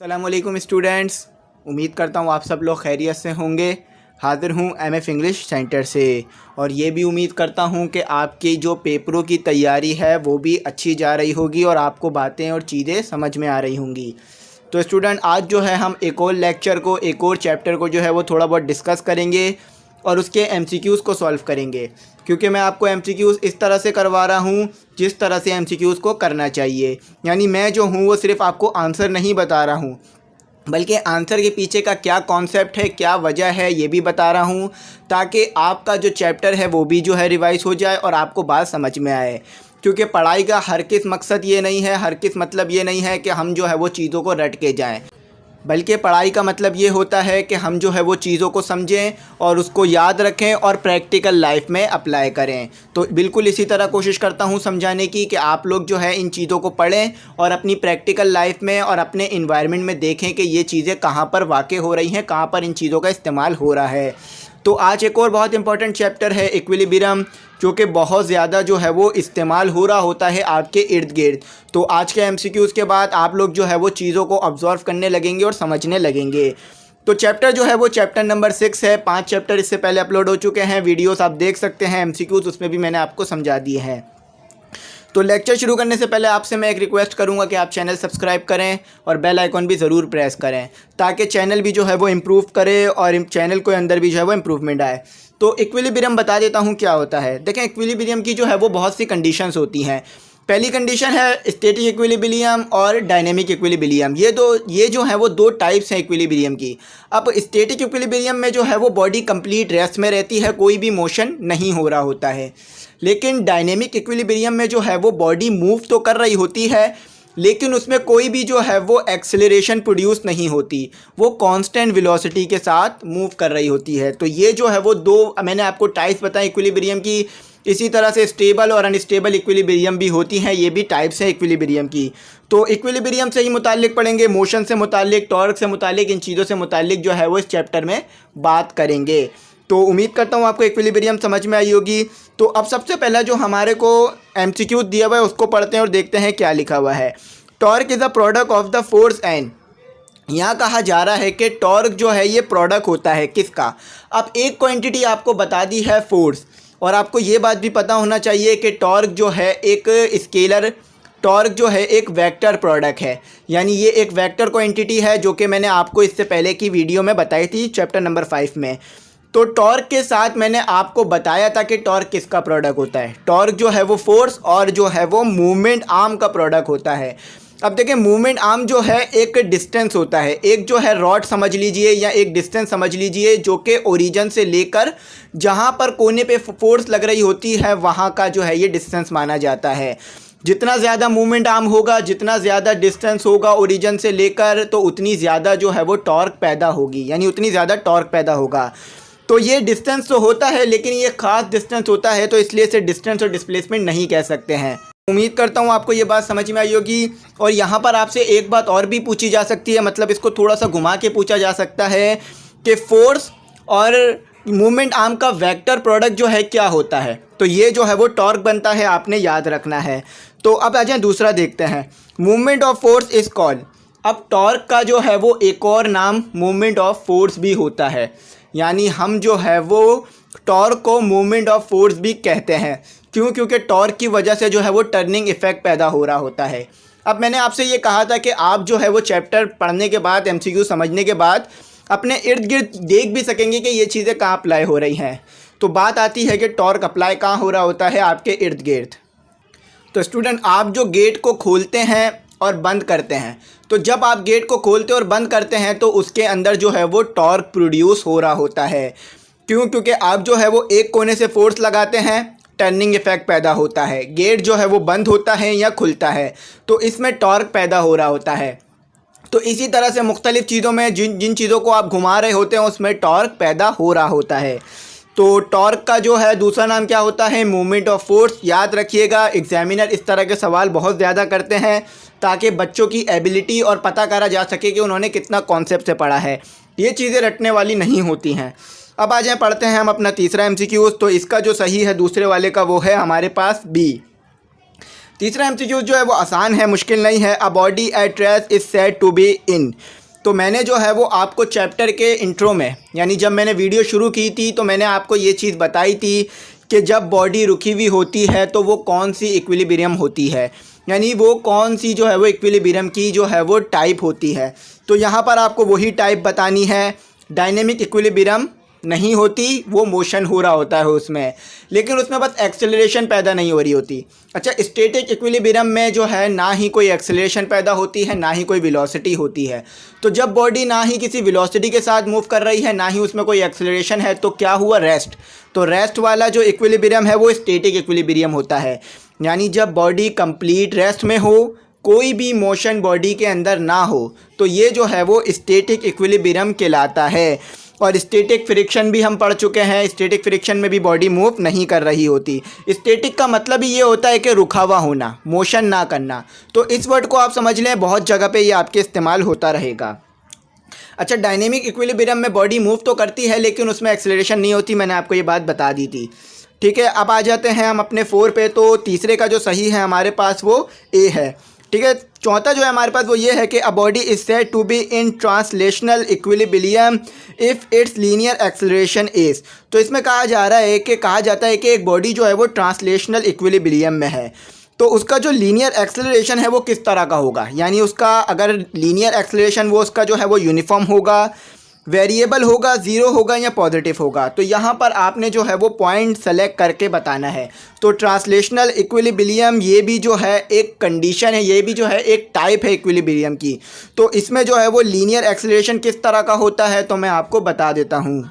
अस्सलामुअलैकुम स्टूडेंट्स, उम्मीद करता हूँ आप सब लोग खैरियत से होंगे। हाज़िर हूँ MF इंग्लिश सेंटर से और ये भी उम्मीद करता हूँ कि आपकी जो पेपरों की तैयारी है वो भी अच्छी जा रही होगी और आपको बातें और चीज़ें समझ में आ रही होंगी। तो स्टूडेंट, आज जो है हम एक और लेक्चर को, एक और चैप्टर को जो है वो थोड़ा बहुत डिस्कस करेंगे और उसके MCQs को सॉल्व करेंगे, क्योंकि मैं आपको MCQs इस तरह से करवा रहा हूँ जिस तरह से MCQs को करना चाहिए। यानी मैं जो हूँ वो सिर्फ़ आपको आंसर नहीं बता रहा हूँ, बल्कि आंसर के पीछे का क्या कॉन्सेप्ट है, क्या वजह है, ये भी बता रहा हूँ, ताकि आपका जो चैप्टर है वो भी जो है रिवाइज हो जाए और आपको बात समझ में आए। क्योंकि पढ़ाई का हर किस मकसद ये नहीं है, हर किस मतलब ये नहीं है कि हम जो है वो चीज़ों को रट के जाएं, बल्कि पढ़ाई का मतलब ये होता है कि हम जो है वो चीज़ों को समझें और उसको याद रखें और प्रैक्टिकल लाइफ में अप्लाई करें। तो बिल्कुल इसी तरह कोशिश करता हूँ समझाने की कि आप लोग जो है इन चीज़ों को पढ़ें और अपनी प्रैक्टिकल लाइफ में और अपने इन्वायरमेंट में देखें कि ये चीज़ें कहाँ पर वाक़ई हो रही हैं, कहाँ पर इन चीज़ों का इस्तेमाल हो रहा है। तो आज एक और बहुत इंपॉर्टेंट चैप्टर है इक्विलिब्रियम, जो कि बहुत ज़्यादा जो है वो इस्तेमाल हो रहा होता है आपके इर्द गिर्द। तो आज के MCQs के बाद आप लोग जो है वो चीज़ों को ऑब्जर्व करने लगेंगे और समझने लगेंगे। तो चैप्टर जो है वो चैप्टर नंबर 6 है। 5 चैप्टर इससे पहले अपलोड हो चुके हैं, वीडियोस आप देख सकते हैं, MCQs उसमें भी मैंने आपको समझा दिए हैं। तो लेक्चर शुरू करने से पहले आपसे मैं एक रिक्वेस्ट करूंगा कि आप चैनल सब्सक्राइब करें और बेल आइकॉन भी ज़रूर प्रेस करें, ताकि चैनल भी जो है वो इम्प्रूव करे और चैनल के अंदर भी जो है वो इम्प्रूवमेंट आए। तो इक्विलिब्रियम बता देता हूँ क्या होता है। देखें, इक्विलिब्रियम की जो है वो बहुत सी कंडीशंस होती हैं। पहली कंडीशन है स्टैटिक इक्विलिब्रियम और डायनेमिक इक्विलिब्रियम। ये जो है वो दो टाइप्स हैं इक्विलिब्रियम की। अब स्टैटिक इक्विलिब्रियम में जो है वो बॉडी कंप्लीट रेस्ट में रहती है, कोई भी मोशन नहीं हो रहा होता है। लेकिन डायनेमिक इक्विलिब्रियम में जो है वो बॉडी मूव तो कर रही होती है, लेकिन उसमें कोई भी जो है वो एक्सेलरेशन प्रोड्यूस नहीं होती, वो कांस्टेंट वेलोसिटी के साथ मूव कर रही होती है। तो ये जो है वो दो मैंने आपको टाइप्स बताई इक्विलिब्रियम की। इसी तरह से स्टेबल और अनस्टेबल इक्विलिब्रियम भी होती हैं, ये भी टाइप्स हैं इक्विलिब्रियम की। तो इक्विलिब्रियम से ही मुतालिक पढ़ेंगे, मोशन से मुतालिक, टॉर्क से मुतालिक, इन चीज़ों से मुतालिक जो है वो इस चैप्टर में बात करेंगे। तो उम्मीद करता हूँ आपको इक्विलिब्रियम समझ में आई होगी। तो अब सबसे पहला जो हमारे को MCQ दिया हुआ है उसको पढ़ते हैं और देखते हैं क्या लिखा हुआ है। Torque is a product of the force and. यहाँ कहा जा रहा है कि टॉर्क जो है ये प्रोडक्ट होता है किसका। अब एक क्वांटिटी आपको बता दी है फोर्स, और आपको ये बात भी पता होना चाहिए कि टॉर्क जो है एक स्केलर, टॉर्क जो है एक वेक्टर प्रोडक्ट है। यानी ये एक वेक्टर क्वांटिटी है, जो कि मैंने आपको इससे पहले की वीडियो में बताई थी चैप्टर नंबर 5 में। तो टॉर्क के साथ मैंने आपको बताया था कि टॉर्क किसका प्रोडक्ट होता है। टॉर्क जो है वो फोर्स और जो है वो मूवमेंट आर्म का प्रोडक्ट होता है। अब देखिए, मूवमेंट आर्म जो है एक डिस्टेंस होता है, एक जो है रॉड समझ लीजिए या एक डिस्टेंस समझ लीजिए, जो कि ओरिजिन से लेकर जहाँ पर कोने पे फोर्स लग रही होती है वहाँ का जो है ये डिस्टेंस माना जाता है। जितना ज़्यादा मूवमेंट आर्म होगा, जितना ज़्यादा डिस्टेंस होगा ओरिजिन से लेकर, तो उतनी ज़्यादा जो है वो टॉर्क पैदा होगी, यानी उतनी ज़्यादा टॉर्क पैदा होगा। तो ये डिस्टेंस तो होता है, लेकिन ये ख़ास डिस्टेंस होता है, तो इसलिए इसे डिस्टेंस और डिस्प्लेसमेंट नहीं कह सकते हैं। उम्मीद करता हूँ आपको ये बात समझ में आई होगी। और यहाँ पर आपसे एक बात और भी पूछी जा सकती है, मतलब इसको थोड़ा सा घुमा के पूछा जा सकता है कि फोर्स और मूवमेंट आर्म का वेक्टर प्रोडक्ट जो है क्या होता है। तो ये जो है वो टॉर्क बनता है, आपने याद रखना है। तो अब आ जाए दूसरा देखते हैं। Movement of force is called. अब टॉर्क का जो है वो एक और नाम मूवमेंट ऑफ फोर्स भी होता है, यानी हम जो है वो टॉर्क को मूवमेंट ऑफ फोर्स भी कहते हैं। क्यों? क्योंकि टॉर्क की वजह से जो है वो टर्निंग इफेक्ट पैदा हो रहा होता है। अब मैंने आपसे ये कहा था कि आप जो है वो चैप्टर पढ़ने के बाद, MCQ समझने के बाद अपने इर्द गिर्द देख भी सकेंगे कि ये चीज़ें कहाँ अप्लाई हो रही हैं। तो बात आती है कि टॉर्क अप्लाई कहाँ हो रहा होता है, आपके इर्द गिर्द। तो स्टूडेंट, आप जो गेट को खोलते हैं और बंद करते हैं, तो जब आप गेट को खोलते और बंद करते हैं तो उसके अंदर जो है वो टॉर्क प्रोड्यूस हो रहा होता है। क्यों? क्योंकि आप जो है वो एक कोने से फोर्स लगाते हैं, टर्निंग इफेक्ट पैदा होता है, गेट जो है वो बंद होता है या खुलता है, तो इसमें टॉर्क पैदा हो रहा होता है। तो इसी तरह से मुख्तलिफ़ चीज़ों में जिन चीज़ों को आप घुमा रहे होते हैं उसमें टॉर्क पैदा हो रहा होता है। तो टॉर्क का जो है दूसरा नाम क्या होता है? Movement of force. याद रखिएगा, एग्जामिनर इस तरह के सवाल बहुत ज़्यादा करते हैं ताकि बच्चों की एबिलिटी और पता करा जा सके कि उन्होंने कितना कॉन्सेप्ट से पढ़ा है। ये चीज़ें रटने वाली नहीं होती हैं। अब आ जाए पढ़ते हैं हम अपना तीसरा MCQ। तो इसका जो सही है दूसरे वाले का, वो है हमारे पास बी। तीसरा एमसीक्यू जो है वो आसान है, मुश्किल नहीं है। A body at rest is said to be in. तो मैंने जो है वो आपको चैप्टर के इंट्रो में, यानी जब मैंने वीडियो शुरू की थी तो मैंने आपको ये चीज़ बताई थी कि जब बॉडी रुकी हुई होती है तो वो कौन सी इक्विलिब्रियम होती है, यानी वो कौन सी जो है वो इक्विलिब्रियम की जो है वो टाइप होती है। तो यहाँ पर आपको वही टाइप बतानी है। डायनेमिक इक्विलिब्रियम नहीं होती, वो मोशन हो रहा होता है उसमें, लेकिन उसमें बस एक्सेलरेशन पैदा नहीं हो रही होती। अच्छा, स्टैटिक इक्विलिब्रियम में जो है ना ही कोई एक्सेलरेशन पैदा होती है, ना ही कोई वेलोसिटी होती है। तो जब बॉडी ना ही किसी वेलोसिटी के साथ मूव कर रही है, ना ही उसमें कोई एक्सेलरेशन है, तो क्या हुआ, रेस्ट। तो रेस्ट वाला जो इक्विलिब्रियम है वो स्टैटिक इक्विलिब्रियम होता है। यानी जब बॉडी कंप्लीट रेस्ट में हो, कोई भी मोशन बॉडी के अंदर ना हो, तो ये जो है वो स्टैटिक इक्विलिब्रियम कहलाता है। और स्टैटिक फ्रिक्शन भी हम पढ़ चुके हैं। स्टैटिक फ्रिक्शन में भी बॉडी मूव नहीं कर रही होती। स्टैटिक का मतलब ही ये होता है कि रुका हुआ होना, मोशन ना करना। तो इस वर्ड को आप समझ लें, बहुत जगह पे ये आपके इस्तेमाल होता रहेगा। अच्छा, डायनेमिक इक्विलिब्रियम में बॉडी मूव तो करती है लेकिन उसमें एक्सेलरेशन नहीं होती, मैंने आपको ये बात बता दी थी। ठीक है, अब आ जाते हैं हम अपने 4 पे। तो तीसरे का जो सही है हमारे पास वो ए है। ठीक है, चौथा जो है हमारे पास वो ये है कि a body is said to be in translational equilibrium if its linear acceleration is. तो इसमें कहा जाता है कि एक बॉडी जो है वो ट्रांसलेशनल इक्विलिब्रियम में है, तो उसका जो लीनियर एक्सेलरेशन है वो किस तरह का होगा। यानी उसका अगर लीनियर एक्सेलरेशन वो उसका जो है वो यूनिफॉर्म होगा, वेरिएबल होगा, ज़ीरो होगा या पॉजिटिव होगा। तो यहाँ पर आपने जो है वो पॉइंट सेलेक्ट करके बताना है। तो ट्रांसलेशनल इक्विलिब्रियम ये भी जो है एक कंडीशन है, ये भी जो है एक टाइप है इक्विलिब्रियम की। तो इसमें जो है वो लीनियर एक्सेलरेशन किस तरह का होता है तो मैं आपको बता देता हूँ।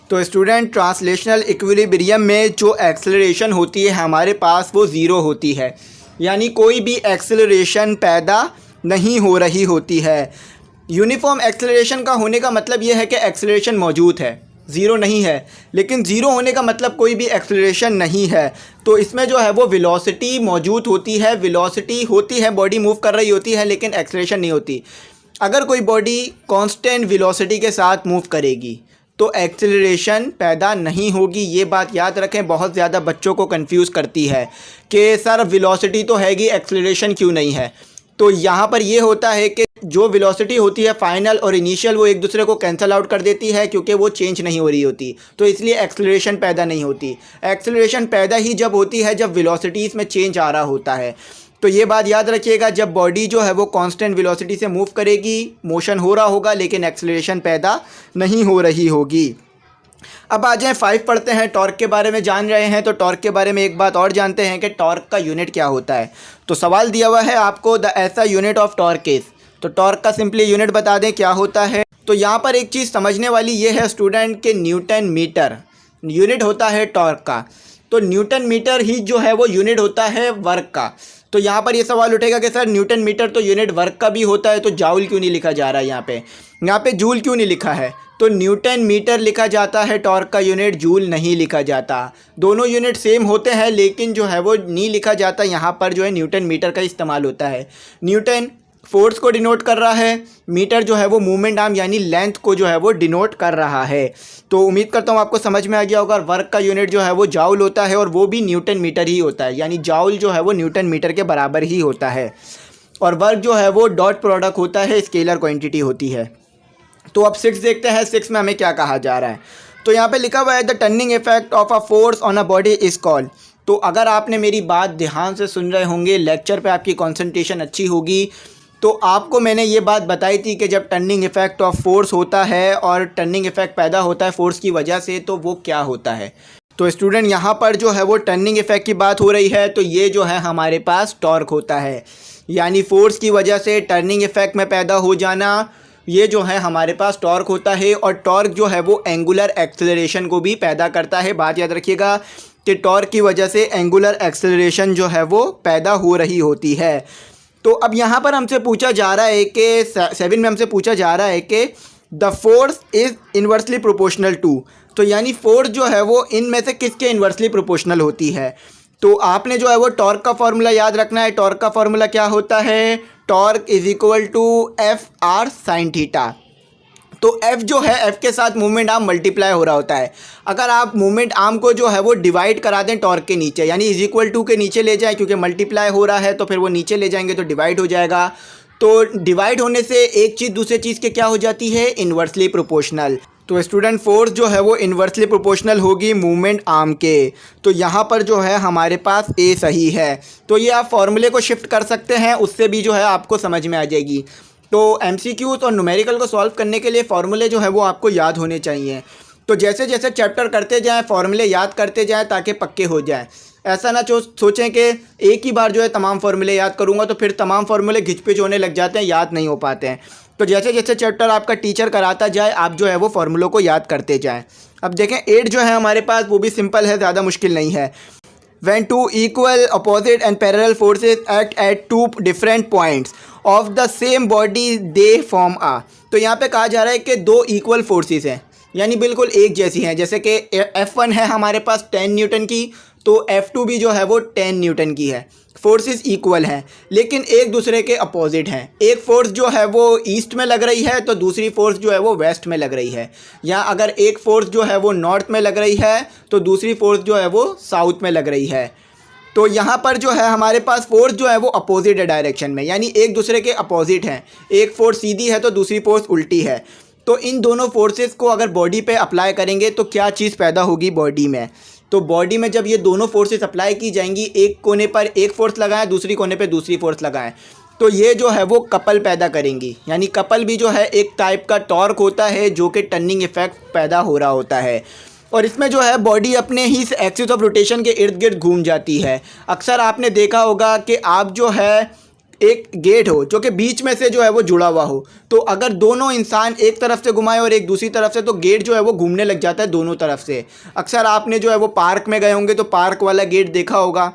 तो स्टूडेंट, ट्रांसलेशनल इक्विलिब्रियम में जो एक्सेलरेशन होती है हमारे पास वो ज़ीरो होती है, यानी कोई भी एक्सेलरेशन पैदा नहीं हो रही होती है। यूनिफॉर्म एक्सेलरेशन का होने का मतलब ये है कि एक्सेलरेशन मौजूद है, ज़ीरो नहीं है। लेकिन ज़ीरो होने का मतलब कोई भी एक्सेलरेशन नहीं है। तो इसमें जो है वो वेलोसिटी मौजूद होती है, वेलोसिटी होती है, बॉडी मूव कर रही होती है लेकिन एक्सेलरेशन नहीं होती। अगर कोई बॉडी कांस्टेंट वेलोसिटी के साथ मूव करेगी तो एक्सेलरेशन पैदा नहीं होगी। ये बात याद रखें, बहुत ज़्यादा बच्चों को कंफ्यूज करती है कि सर वेलोसिटी तो हैगी, एक्सेलरेशन क्यों नहीं है। तो यहाँ पर ये होता है कि जो वेलोसिटी होती है फाइनल और इनिशियल, वो एक दूसरे को कैंसिल आउट कर देती है क्योंकि वो चेंज नहीं हो रही होती, तो इसलिए एक्सेलरेशन पैदा नहीं होती। एक्सेलरेशन पैदा ही जब होती है जब वेलोसिटीज़ में चेंज आ रहा होता है। तो ये बात याद रखिएगा, जब बॉडी जो है वो कांस्टेंट वेलोसिटी से मूव करेगी, मोशन हो रहा होगा लेकिन एक्सेलरेशन पैदा नहीं हो रही होगी। अब आ जाएँ 5 पढ़ते हैं। टॉर्क के बारे में जान रहे हैं तो टॉर्क के बारे में एक बात और जानते हैं कि टॉर्क का यूनिट क्या होता है। तो सवाल दिया हुआ है आपको, द ऐसा यूनिट ऑफ टॉर्क इज। तो टॉर्क का सिंपली यूनिट बता दें क्या होता है। तो यहाँ पर एक चीज़ समझने वाली ये है स्टूडेंट के न्यूटन मीटर यूनिट होता है टॉर्क का। तो न्यूटन मीटर ही जो है वो यूनिट होता है वर्क का। तो यहाँ पर ये सवाल उठेगा कि सर न्यूटन मीटर तो यूनिट वर्क का भी होता है, तो जाउल क्यों नहीं लिखा जा रहा है यहाँ पे जूल क्यों नहीं लिखा है। तो न्यूटन मीटर लिखा जाता है, टॉर्क का यूनिट जूल नहीं लिखा जाता। दोनों यूनिट सेम होते हैं लेकिन जो है वो नहीं लिखा जाता। यहाँ पर जो है न्यूटन मीटर का इस्तेमाल होता है। न्यूटन फोर्स को डिनोट कर रहा है, मीटर जो है वो मूवमेंट आर्म यानी लेंथ को जो है वो डिनोट कर रहा है। तो उम्मीद करता हूँ आपको समझ में आ गया होगा। वर्क का यूनिट जो है वो जाउल होता है और वो भी न्यूटन मीटर ही होता है, यानी जाउल जो है वो न्यूटन मीटर के बराबर ही होता है। और वर्क जो है वो डॉट प्रोडक्ट होता है, स्केलर क्वांटिटी होती है। तो अब 6 देखते हैं, 6 में हमें क्या कहा जा रहा है। तो यहाँ पे लिखा हुआ है the turning effect of a force on a body is called. तो अगर आपने मेरी बात ध्यान से सुन रहे होंगे, लेक्चर पे आपकी कंसंट्रेशन अच्छी होगी, तो आपको मैंने ये बात बताई थी कि जब टर्निंग इफेक्ट ऑफ फोर्स होता है और टर्निंग इफेक्ट पैदा होता है फोर्स की वजह से, तो वो क्या होता है। तो स्टूडेंट, यहाँ पर जो है वो टर्निंग इफेक्ट की बात हो रही है, तो ये जो है हमारे पास टॉर्क होता है, यानी फोर्स की वजह से टर्निंग इफेक्ट में पैदा हो जाना, ये जो है हमारे पास टॉर्क होता है। और टॉर्क जो है वो एंगुलर एक्सेलरेशन को भी पैदा करता है। बात याद रखिएगा कि टॉर्क की वजह से एंगुलर एक्सेलरेशन जो है वो पैदा हो रही होती है। तो अब यहाँ पर हमसे पूछा जा रहा है कि 7 में हमसे पूछा जा रहा है कि the force is inversely proportional to. तो यानी फोर्स जो है वो इनमें से किसके इन्वर्सली प्रोपोर्शनल होती है। तो आपने जो है वो टॉर्क का फॉर्मूला याद रखना है। टॉर्क का फॉर्मूला क्या होता है, torque is equal to F R sine theta. तो F जो है, F के साथ मूवमेंट आर्म मल्टीप्लाई हो रहा होता है। अगर आप मूवमेंट आर्म को जो है वो डिवाइड करा दें टॉर्क के नीचे, यानी इज इक्वल टू के नीचे ले जाएं, क्योंकि मल्टीप्लाई हो रहा है तो फिर वो नीचे ले जाएंगे तो डिवाइड हो जाएगा। तो डिवाइड होने से एक चीज़ दूसरे चीज़ के क्या हो जाती है, इन्वर्सली प्रोपोर्शनल। तो स्टूडेंट फोर्स जो है वो इन्वर्सली प्रोपोर्शनल होगी मूवमेंट आर्म के। तो यहाँ पर जो है हमारे पास ए सही है। तो ये आप फॉर्मूले को शिफ्ट कर सकते हैं, उससे भी जो है आपको समझ में आ जाएगी। तो एमसीक्यूज और न्यूमेरिकल को सॉल्व करने के लिए फॉर्मूले जो है वो आपको याद होने चाहिए। तो जैसे जैसे चैप्टर करते जाएं फॉर्मूले याद करते जाएं ताकि पक्के हो जाएं। ऐसा ना सोचें कि एक ही बार जो है तमाम फॉर्मूले याद करूंगा तो फिर तमाम फॉर्मूले घिचपिच होने लग जाते हैं, याद नहीं हो पाते हैं। तो जैसे जैसे चैप्टर आपका टीचर कराता जाए आप जो है वो फॉर्मूलों को याद करते जाएँ। अब देखें 8 जो है हमारे पास वो भी सिंपल है, ज़्यादा मुश्किल नहीं है। When two equal, opposite and parallel forces act at two different points of the same body they form a। तो यहाँ पे कहा जा रहा है कि दो इक्वल फोर्सेस हैं, यानी बिल्कुल एक जैसी हैं। जैसे कि F1 है हमारे पास 10 न्यूटन की, तो F2 भी जो है वो 10 न्यूटन की है। फोर्सेस इक्वल हैं लेकिन एक दूसरे के अपोजिट हैं। एक फोर्स जो है वो ईस्ट में लग रही है तो दूसरी फोर्स जो है वो वेस्ट में लग रही है, या अगर एक फोर्स जो है वो नॉर्थ में लग रही है तो दूसरी फोर्स जो है वो साउथ में लग रही है। तो यहाँ पर जो है हमारे पास फोर्स जो है वो अपोजिट है डायरेक्शन में, यानी एक दूसरे के अपोजिट हैं। एक फोर्स सीधी है तो दूसरी फोर्स उल्टी है। तो इन दोनों फोर्सेस को अगर बॉडी पे अप्लाई करेंगे तो क्या चीज़ पैदा होगी बॉडी में। तो बॉडी में जब ये दोनों फोर्सेस अप्लाई की जाएंगी, एक कोने पर एक फोर्स लगाएं, दूसरी कोने पे दूसरी फोर्स लगाएं, तो ये जो है वो कपल पैदा करेंगी। यानी कपल भी जो है एक टाइप का टॉर्क होता है जो कि टर्निंग इफेक्ट पैदा हो रहा होता है। और इसमें जो है बॉडी अपने ही एक्सिस ऑफ रोटेशन के इर्द गिर्द घूम जाती है। अक्सर आपने देखा होगा कि आप जो है एक गेट हो जो कि बीच में से जो है वो जुड़ा हुआ हो, तो अगर दोनों इंसान एक तरफ से घुमाए और एक दूसरी तरफ से, तो गेट जो है वो घूमने लग जाता है दोनों तरफ से। अक्सर आपने जो है वो पार्क में गए होंगे तो पार्क वाला गेट देखा होगा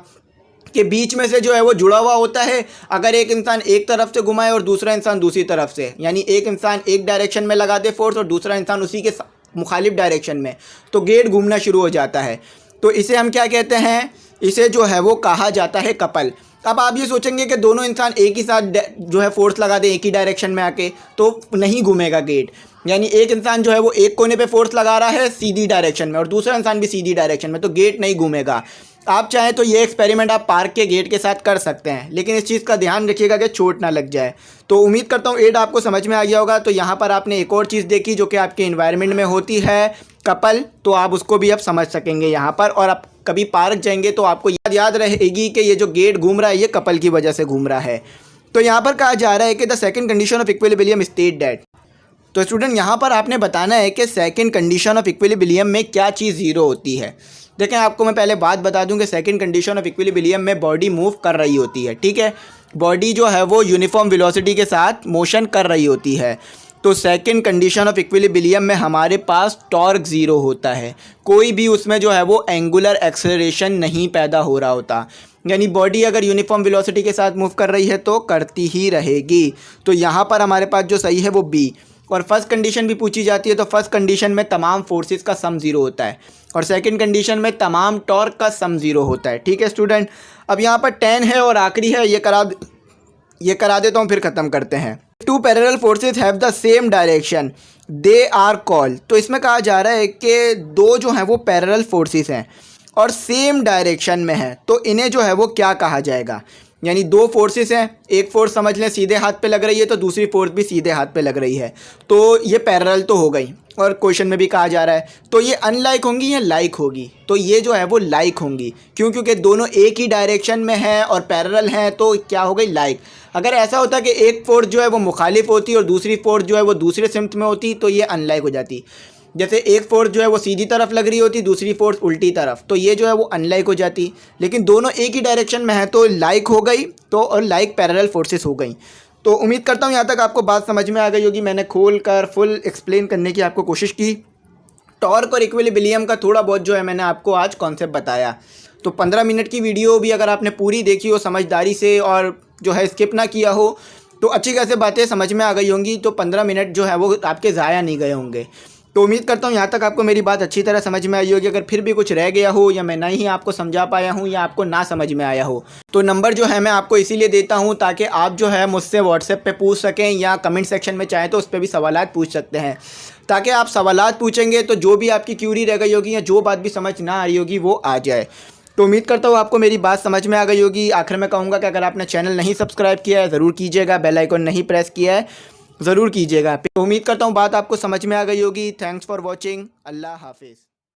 कि बीच में से जो है वो जुड़ा हुआ होता है। अगर एक इंसान एक तरफ से घुमाए और दूसरा इंसान दूसरी तरफ से, यानी एक इंसान एक डायरेक्शन में लगा दे फोर्स और दूसरा इंसान उसी के मुखालिफ डायरेक्शन में, तो गेट घूमना शुरू हो जाता है। तो इसे हम क्या कहते हैं, इसे जो है वो कहा जाता है कपल। अब आप ये सोचेंगे कि दोनों इंसान एक ही साथ जो है फोर्स लगा दें एक ही डायरेक्शन में आके, तो नहीं घूमेगा गेट। यानी एक इंसान जो है वो एक कोने पे फोर्स लगा रहा है सीधी डायरेक्शन में और दूसरा इंसान भी सीधी डायरेक्शन में, तो गेट नहीं घूमेगा। आप चाहें तो ये एक्सपेरिमेंट आप पार्क के गेट के साथ कर सकते हैं, लेकिन इस चीज़ का ध्यान रखिएगा कि चोट ना लग जाए। तो उम्मीद करता हूँ 8 आपको समझ में आ गया होगा। तो यहाँ पर आपने एक और चीज़ देखी जो कि आपके इन्वायरमेंट में होती है, कपल, तो आप उसको भी अब समझ सकेंगे यहाँ पर। और आप कभी पार्क जाएंगे तो आपको याद रहेगी कि ये जो गेट घूम रहा है ये कपल की वजह से घूम रहा है। तो यहाँ पर कहा जा रहा है कि the second condition of equilibrium state that. तो स्टूडेंट यहाँ पर आपने बताना है कि सेकंड कंडीशन ऑफ इक्विलिब्रियम में क्या चीज़ ज़ीरो होती है। देखें, आपको मैं पहले बात बता दूं कि सेकंड कंडीशन ऑफ इक्विलिब्रियम में बॉडी मूव कर रही होती है, ठीक है। बॉडी जो है वो यूनिफॉर्म वेलोसिटी के साथ मोशन कर रही होती है। तो सेकंड कंडीशन ऑफ इक्विलिब्रियम में हमारे पास टॉर्क ज़ीरो होता है, कोई भी उसमें जो है वो एंगुलर एक्सेलरेशन नहीं पैदा हो रहा होता। यानी बॉडी अगर यूनिफॉर्म वेलोसिटी के साथ मूव कर रही है तो करती ही रहेगी। तो यहाँ पर हमारे पास जो सही है वो बी। और फर्स्ट कंडीशन भी पूछी जाती है, तो फर्स्ट कंडीशन में तमाम फोर्सेस का सम ज़ीरो होता है और सेकंड कंडीशन में तमाम टॉर्क का सम ज़ीरो होता है, ठीक है स्टूडेंट। अब यहाँ पर 10 है और आखिरी है, ये करा देता हूँ फिर ख़त्म करते हैं। Two parallel forces have the same direction they are called. तो इसमें कहा जा रहा है कि दो जो हैं वो पैरेलल फोर्सेस हैं और सेम डायरेक्शन में है, तो इन्हें जो है वो क्या कहा जाएगा। यानी दो फोर्सेस हैं, एक फोर्स समझ लें सीधे हाथ पे लग रही है तो दूसरी फोर्स भी सीधे हाथ पे लग रही है, तो ये पैरेलल तो हो गई। और क्वेश्चन में भी कहा जा रहा है तो ये अनलाइक होंगी या लाइक होगी, तो ये जो है वो लाइक होंगी। क्यों? क्योंकि दोनों एक ही डायरेक्शन में हैं और पैरेलल हैं, तो क्या हो गई, लाइक। अगर ऐसा होता कि एक फोर्स जो है वो मुखालिफ होती और दूसरी फोर्स जो है वो दूसरे सिमत में होती, तो ये अनलाइक हो जाती। जैसे एक फोर्स जो है वो सीधी तरफ लग रही होती, दूसरी फोर्स उल्टी तरफ, तो ये जो है वो अनलाइक हो जाती। लेकिन दोनों एक ही डायरेक्शन में है तो लाइक हो गई, तो और लाइक पैरेलल फोर्सेस हो गई। तो उम्मीद करता हूँ यहाँ तक आपको बात समझ में आ गई होगी। मैंने खोल कर फुल एक्सप्लेन करने की आपको कोशिश की। टॉर्क और इक्विलिब्रियम का थोड़ा बहुत जो है मैंने आपको आज कॉन्सेप्ट बताया। तो 15 मिनट की वीडियो भी अगर आपने पूरी देखी हो समझदारी से और जो है स्किप ना किया हो, तो अच्छी खासी बातें समझ में आ गई होंगी। तो 15 मिनट जो है वो आपके ज़ाया नहीं गए होंगे। तो उम्मीद करता हूँ यहाँ तक आपको मेरी बात अच्छी तरह समझ में आई होगी। अगर फिर भी कुछ रह गया हो या मैं नहीं आपको समझा पाया हूँ या आपको ना समझ में आया हो तो नंबर जो है मैं आपको इसीलिए देता हूँ ताकि आप जो है मुझसे व्हाट्सएप पे पूछ सकें या कमेंट सेक्शन में चाहें तो उस पर भी सवालात पूछ सकते हैं। ताकि आप सवालात पूछेंगे तो जो भी आपकी क्यूरी रह गई होगी या जो बात भी समझ ना आ रही होगी वो आ जाए। तो उम्मीद करता हूँ आपको मेरी बात समझ में आ गई होगी। आखिर में कहूँगा कि अगर आपने चैनल नहीं सब्सक्राइब किया है ज़रूर कीजिएगा, बेल आइकन नहीं प्रेस किया है ज़रूर कीजिएगा। तो उम्मीद करता हूँ बात आपको समझ में आ गई होगी। Thanks for watching. अल्लाह हाफिज़।